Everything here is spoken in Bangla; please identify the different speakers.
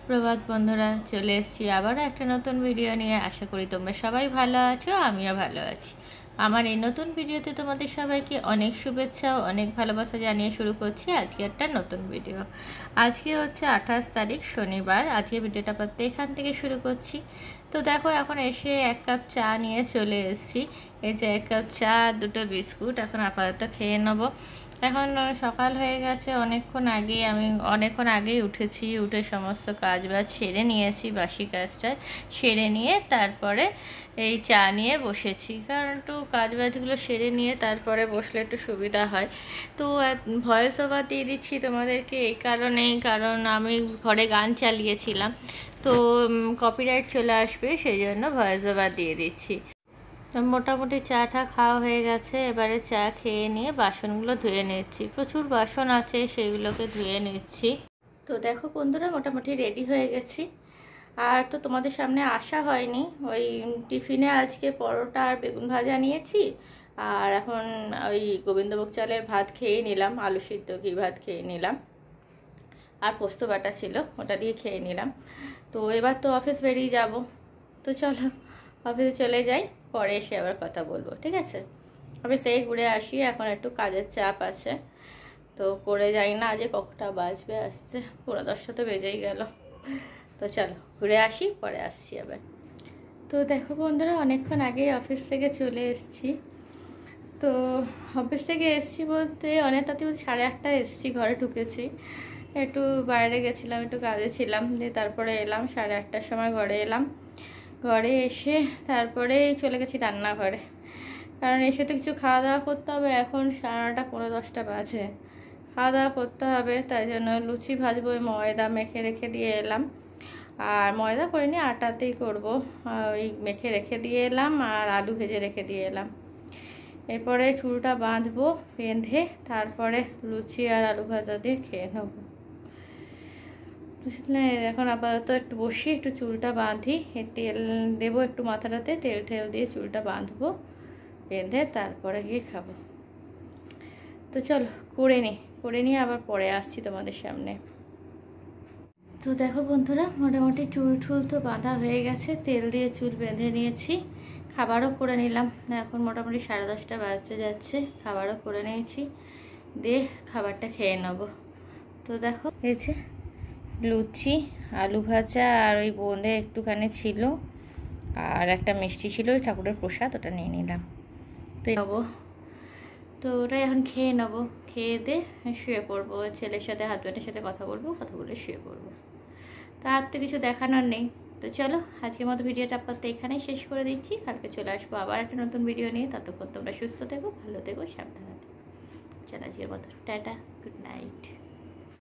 Speaker 1: প্রভাত বন্ধুরা, চলে এসেছি আবারও একটা নতুন ভিডিও নিয়ে। আশা করি তোমরা সবাই ভালো আছো, আমিও ভালো আছি। আমার এই নতুন ভিডিওতে তোমাদের সবাইকে অনেক শুভেচ্ছা ও অনেক ভালোবাসা জানিয়ে শুরু করছি আজকে একটা নতুন ভিডিও। আজকে হচ্ছে 28 তারিখ শনিবার। আজকে ভিডিওটা আপাতত এখান থেকে শুরু করছি। তো দেখো, এখন এসে এক কাপ চা নিয়ে চলে এসেছি। এই যে এক কাপ চা, দুটো বিস্কুট এখন আপাতত খেয়ে নেবো। এখন সকাল হয়ে গেছে, আমি অনেকক্ষণ আগেই উঠেছি। উঠে সমস্ত কাজ বাজ সেরে নিয়েছি, বাসি কাজটা সেরে নিয়ে তারপরে এই চা নিয়ে বসেছি। কারণ একটু কাজ বাজগুলো সেরে নিয়ে তারপরে বসলে একটু সুবিধা হয়। তো ভয়েস ওভার দিয়ে দিচ্ছি তোমাদেরকে এই কারণেই, কারণ আমি ঘরে গান চালিয়েছিলাম, তো কপিরাইট চলে আসবে, সেই জন্য ভয়েস ওভার দিয়ে দিচ্ছি। মোটামুটি চাটা খাওয়া হয়ে গেছে। এবারে চা খেয়ে নিয়ে বাসনগুলো ধুয়ে নিচ্ছি। প্রচুর বাসন আছে, সেগুলোকে ধুয়ে নিচ্ছি। তো দেখো বন্ধুরা, মোটামুটি রেডি হয়ে গেছি। আর তো তোমাদের সামনে আসা হয়নি, ওই টিফিনে আজকে পরোটা আর বেগুন ভাজা নিয়েছি। আর এখন ওই গোবিন্দভোগ চালের ভাত খেয়ে নিলাম, আলু সিদ্ধ ঘি ভাত খেয়ে নিলাম, আর পোস্ত বাটা ছিল, ওটা দিয়ে খেয়ে নিলাম। তো এবার তো অফিস বেরিয়ে যাব। তো চলো অফিসে চলে যাই, পরে এসে আবার কথা বলবো, ঠিক আছে? অফিস থেকে ঘুরে আসি, এখন একটু কাজের চাপ আছে, তো করে যাই না। আজ কতটা বাজবে, আসছে 10:30 তো বেজেই গেল। তো চলো ঘুরে আসি, পরে আসছি আবার। তো দেখো বন্ধুরা, অনেকক্ষণ আগেই অফিস থেকে চলে এসেছি। তো অফিস থেকে এসেছি বলতে অনেক তাড়াতাড়ি বলতে 8:30 এসেছি, ঘরে ঢুকেছি। একটু বাইরে গেছিলাম, একটু কাজে ছিলাম, দিয়ে তারপরে এলাম 8:30টার সময় ঘরে এলাম। ঘরে এসে তারপরে চলে গেছি রান্নাঘরে, কারণ এসে তো কিছু খাওয়া দাওয়া করতে হবে। এখন 9:30 পৌনে 10টা বাজে, খাওয়া দাওয়া করতে হবে। তাই জন্য লুচি ভাজবো, ময়দা মেখে রেখে দিয়ে এলাম। আর ময়দা করিনি, আটাতেই করবো। ওই মেখে রেখে দিয়ে এলাম, আর আলু ভেজে রেখে দিয়ে এলাম। এরপরে চুলটা বাঁধবো, বেঁধে তারপরে লুচি আর আলু ভাজা দিয়ে খেয়ে নেবো। বুঝলে, এখন আপাতত একটু বসি, একটু চুলটা বাঁধি, তেল দেবো একটু মাথাটাতে, তেল ঠেল দিয়ে চুলটা বাঁধবো, বেঁধে তারপরে গিয়ে খাবো। তো চলো করে নিয়ে আবার পরে আসছি তোমাদের সামনে। তো দেখো বন্ধুরা, মোটামুটি চুল তো বাঁধা হয়ে গেছে, তেল দিয়ে চুল বেঁধে নিয়েছি, খাবারও করে নিলাম। এখন মোটামুটি 10:30 বাজতে যাচ্ছে, খাবারও করে নিয়েছি, দিয়ে খাবারটা খেয়ে নেবো। তো দেখো, এই যে লুচি, আলু ভাজা, আর ওই বোঁদে একটুখানি ছিল, আর একটা মিষ্টি ছিল, ওই ঠাকুরের প্রসাদ, ওটা নিয়ে নিলাম। তো নেবো, তো ওটাই এখন খেয়ে নেবো। খেয়ে দিয়ে শুয়ে পড়বো, ছেলের সাথে হাজব্যান্ডের সাথে কথা বলবো, কথা বলে শুয়ে পড়বো। তার তো কিছু দেখানোর নেই। তো চলো আজকের মতো ভিডিওটা আপাতত এখানেই শেষ করে দিচ্ছি। কালকে চলে আসবো আবার একটা নতুন ভিডিও নিয়ে। ততক্ষণ তোমরা সুস্থ থেকো, ভালো থেকো, সাবধানে থেকো। চলো আজকের মতো টাটা, গুড নাইট।